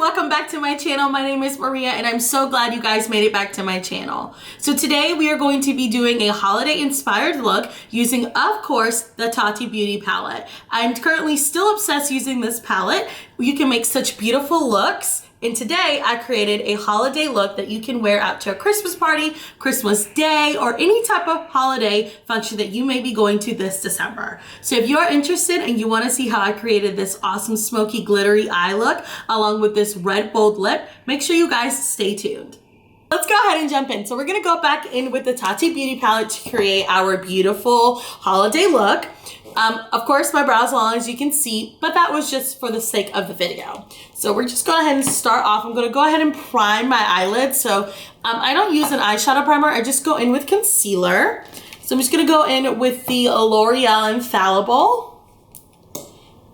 welcome back to my channel. My name is Maria and I'm so glad you guys made it back to my channel. So today we are going to be doing a holiday inspired look using, of course, the Tati Beauty palette. I'm currently still obsessed using this palette. You can make such beautiful looks. And today I created a holiday look that you can wear out to a Christmas party, Christmas Day, or any type of holiday function that you may be going to this December. So if you're interested and you want to see how I created this awesome smoky glittery eye look along with this red bold lip, make sure you guys stay tuned. Let's go ahead and jump in. So we're gonna go back in with the Tati Beauty palette to create our beautiful holiday look. Of course, my brow's long as you can see, but that was just for the sake of the video. So we're just going ahead and start off. I'm gonna go ahead and prime my eyelids. So I don't use an eyeshadow primer. I just go in with concealer. So I'm just gonna go in with the L'Oreal Infallible.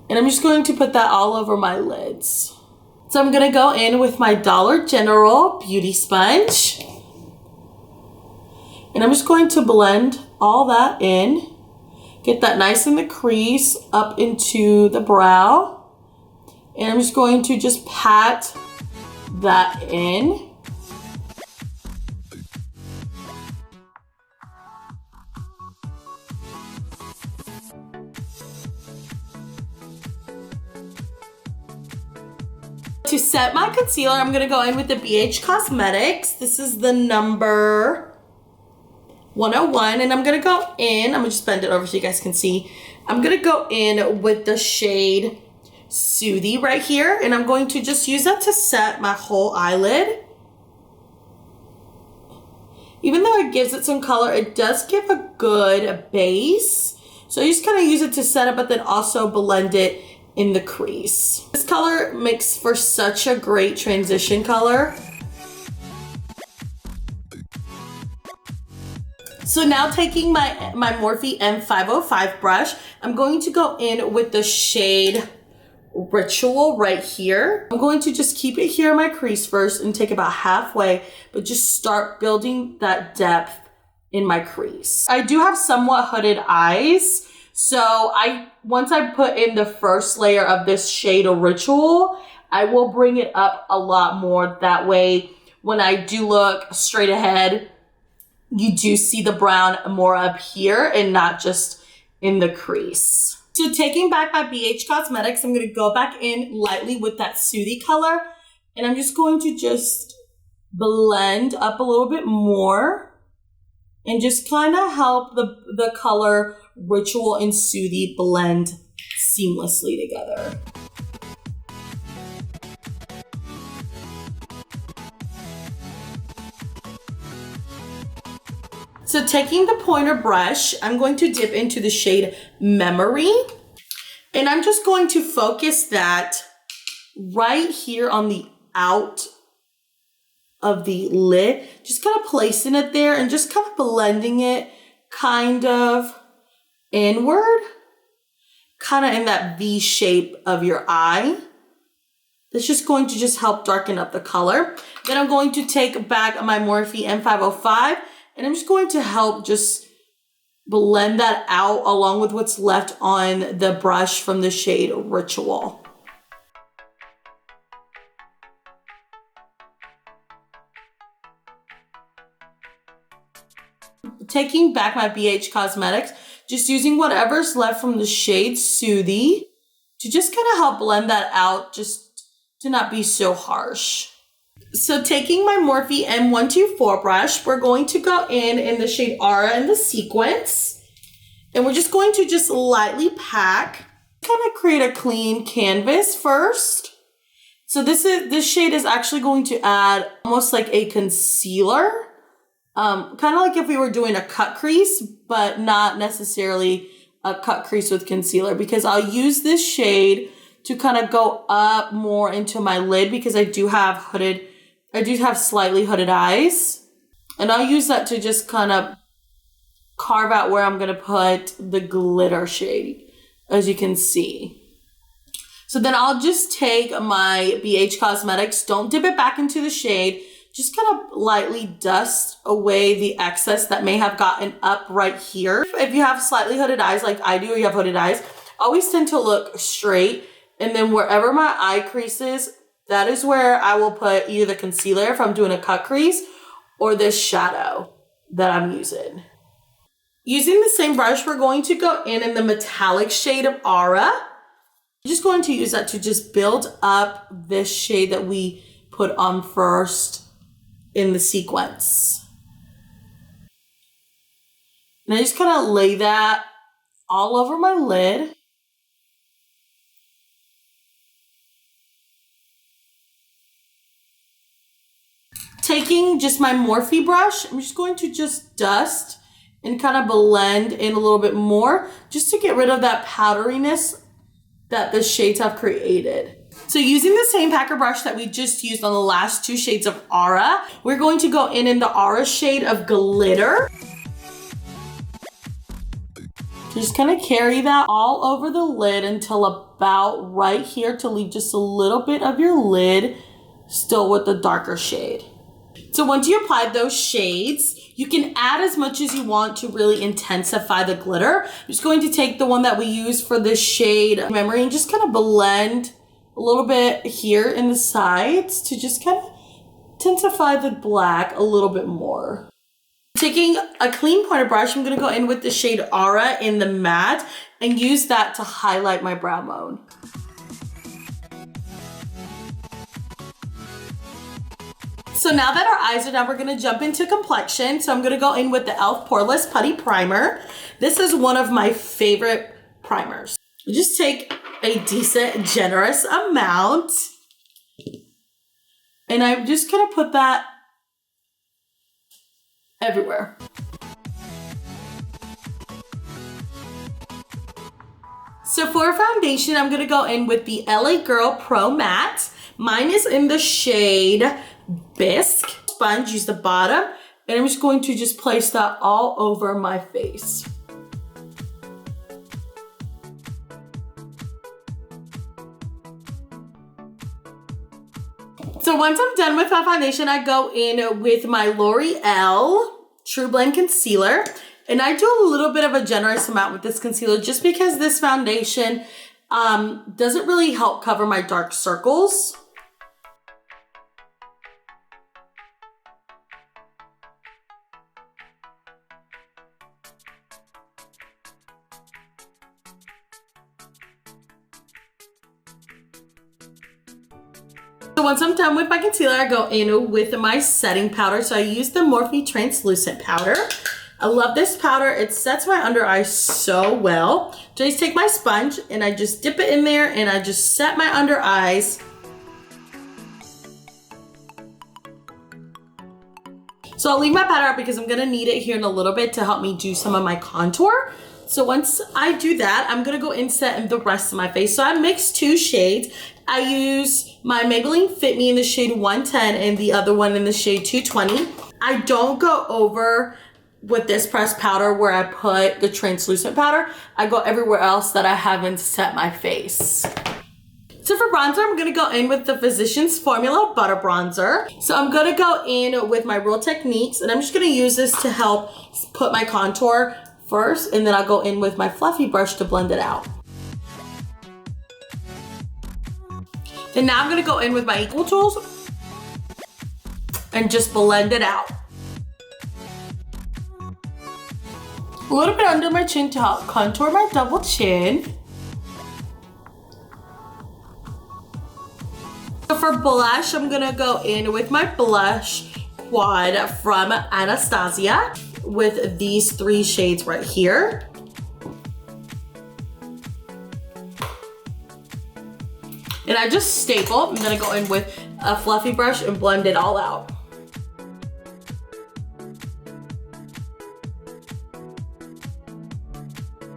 And I'm just going to put that all over my lids. So I'm gonna go in with my Dollar General Beauty Sponge. And I'm just going to blend all that in. Get that nice in the crease up into the brow. And I'm just going to just pat that in. To set my concealer, I'm gonna go in with the BH Cosmetics. This is the number 101, and I'm gonna go in, I'm gonna just bend it over so you guys can see. I'm gonna go in with the shade Soothie right here, and I'm going to just use that to set my whole eyelid. Even though it gives it some color, it does give a good base. So you just kind of use it to set it, but then also blend it in the crease. This color makes for such a great transition color. So now taking my Morphe M505 brush, I'm going to go in with the shade Ritual right here. I'm going to just keep it here in my crease first and take about halfway, but just start building that depth in my crease. I do have somewhat hooded eyes, so once I put in the first layer of this shade Ritual, I will bring it up a lot more. That way, when I do look straight ahead, you do see the brown more up here and not just in the crease. So taking back my BH Cosmetics, I'm gonna go back in lightly with that Soothie color, and I'm just going to just blend up a little bit more and just kind of help the color Ritual and Soothie blend seamlessly together. So taking the pointer brush, I'm going to dip into the shade Memory, and I'm just going to focus that right here on the out of the lid, just kind of placing it there and just kind of blending it kind of inward, kind of in that V shape of your eye. That's just going to just help darken up the color. Then I'm going to take back my Morphe M505, and I'm just going to help just blend that out along with what's left on the brush from the shade Ritual. Taking back my BH Cosmetics, just using whatever's left from the shade Soothie to just kind of help blend that out, just to not be so harsh. So taking my Morphe M124 brush, we're going to go in the shade Aura in the sequence. And we're just going to just lightly pack, kind of create a clean canvas first. So this shade is actually going to add almost like a concealer. Kind of like if we were doing a cut crease, but not necessarily a cut crease with concealer, because I'll use this shade to kind of go up more into my lid because I do have slightly hooded eyes, and I'll use that to just kind of carve out where I'm gonna put the glitter shade, as you can see. So then I'll just take my BH Cosmetics, don't dip it back into the shade, just kind of lightly dust away the excess that may have gotten up right here. If you have slightly hooded eyes like I do, or you have hooded eyes, I always tend to look straight, and then wherever my eye crease is, that is where I will put either the concealer if I'm doing a cut crease or this shadow that I'm using. Using the same brush, we're going to go in the metallic shade of Aura. I'm just going to use that to just build up this shade that we put on first in the sequence. And I just kind of lay that all over my lid. Taking just my Morphe brush, I'm just going to just dust and kind of blend in a little bit more just to get rid of that powderiness that the shades have created. So using the same packer brush that we just used on the last two shades of Aura, we're going to go in the Aura shade of Glitter. Just kind of carry that all over the lid until about right here to leave just a little bit of your lid still with the darker shade. So once you apply those shades, you can add as much as you want to really intensify the glitter. I'm just going to take the one that we used for this shade Memory and just kind of blend a little bit here in the sides to just kind of intensify the black a little bit more. Taking a clean pointed brush, I'm going to go in with the shade Aura in the matte and use that to highlight my brow bone. So now that our eyes are done, we're gonna jump into complexion. So I'm gonna go in with the e.l.f. Poreless Putty Primer. This is one of my favorite primers. Just take a decent, generous amount. And I'm just gonna put that everywhere. So for foundation, I'm gonna go in with the LA Girl Pro Matte. Mine is in the shade Bisque. Sponge, use the bottom, and I'm just going to just place that all over my face. So once I'm done with my foundation, I go in with my L'Oreal True Blend Concealer, and I do a little bit of a generous amount with this concealer just because this foundation doesn't really help cover my dark circles. So once I'm done with my concealer, I go in with my setting powder. So I use the Morphe Translucent Powder. I love this powder. It sets my under eye so well. So I just take my sponge and I just dip it in there and I just set my under eyes. So I'll leave my powder out because I'm gonna need it here in a little bit to help me do some of my contour. So once I do that, I'm gonna go in set in the rest of my face. So I mixed two shades. I use my Maybelline Fit Me in the shade 110 and the other one in the shade 220. I don't go over with this pressed powder where I put the translucent powder. I go everywhere else that I haven't set my face. So for bronzer, I'm gonna go in with the Physicians Formula Butter Bronzer. So I'm gonna go in with my Real Techniques and I'm just gonna use this to help put my contour first, and then I'll go in with my fluffy brush to blend it out. And now I'm gonna go in with my Equal Tools and just blend it out. A little bit under my chin to help contour my double chin. So for blush, I'm gonna go in with my blush quad from Anastasia with these three shades right here. And I just staple. I'm gonna go in with a fluffy brush and blend it all out.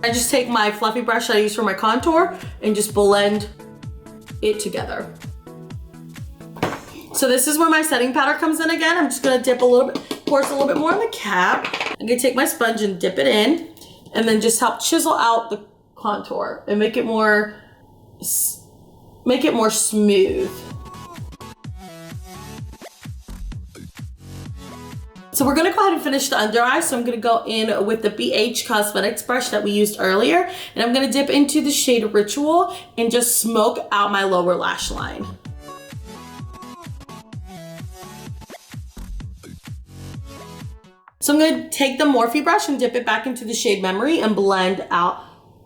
I just take my fluffy brush that I use for my contour and just blend it together. So this is where my setting powder comes in again. I'm just gonna dip a little bit, pour a little bit more in the cap. I'm gonna take my sponge and dip it in and then just help chisel out the contour and make it more smooth. So we're gonna go ahead and finish the under eye. So I'm gonna go in with the BH Cosmetics brush that we used earlier, and I'm gonna dip into the shade Ritual and just smoke out my lower lash line. So I'm going to take the Morphe brush and dip it back into the shade Memory and blend out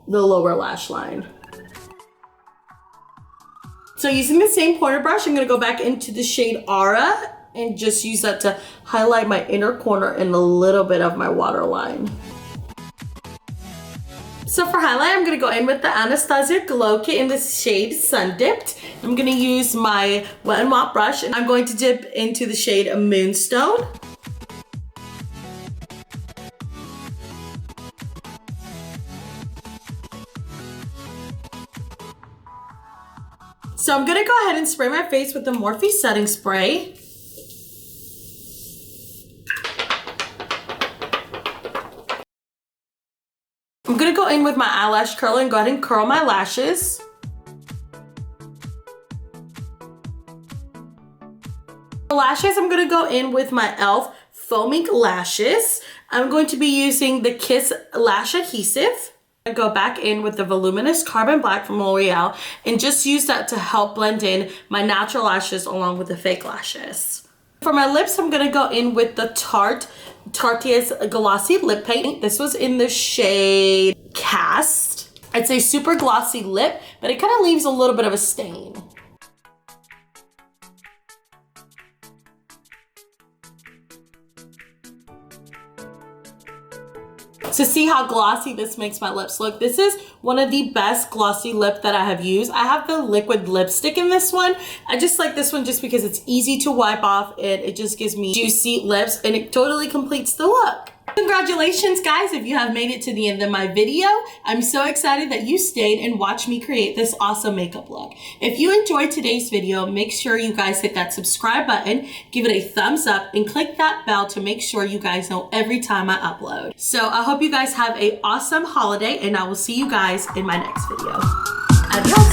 the lower lash line. So using the same pointer brush, I'm going to go back into the shade Aura and just use that to highlight my inner corner and a little bit of my waterline. So for highlight, I'm going to go in with the Anastasia Glow Kit in the shade Sun Dipped. I'm going to use my Wet n Wild brush and I'm going to dip into the shade Moonstone. So I'm gonna go ahead and spray my face with the Morphe setting spray. I'm gonna go in with my eyelash curler and go ahead and curl my lashes. For lashes, I'm gonna go in with my e.l.f. Foaming Lashes. I'm going to be using the Kiss Lash Adhesive. I go back in with the Voluminous Carbon Black from L'Oreal and just use that to help blend in my natural lashes along with the fake lashes. For my lips, I'm gonna go in with the Tarte's Glossy Lip Paint. This was in the shade Cast. It's a super glossy lip, but it kind of leaves a little bit of a stain. To see how glossy this makes my lips look, this is one of the best glossy lip that I have used. I have the liquid lipstick in this one. I just like this one just because it's easy to wipe off and it just gives me juicy lips and it totally completes the look. Congratulations guys if you have made it to the end of my video. I'm so excited that you stayed and watched me create this awesome makeup look. If you enjoyed today's video, make sure you guys hit that subscribe button, give it a thumbs up, and click that bell to make sure you guys know every time I upload. So I hope you guys have an awesome holiday and I will see you guys in my next video. Adios!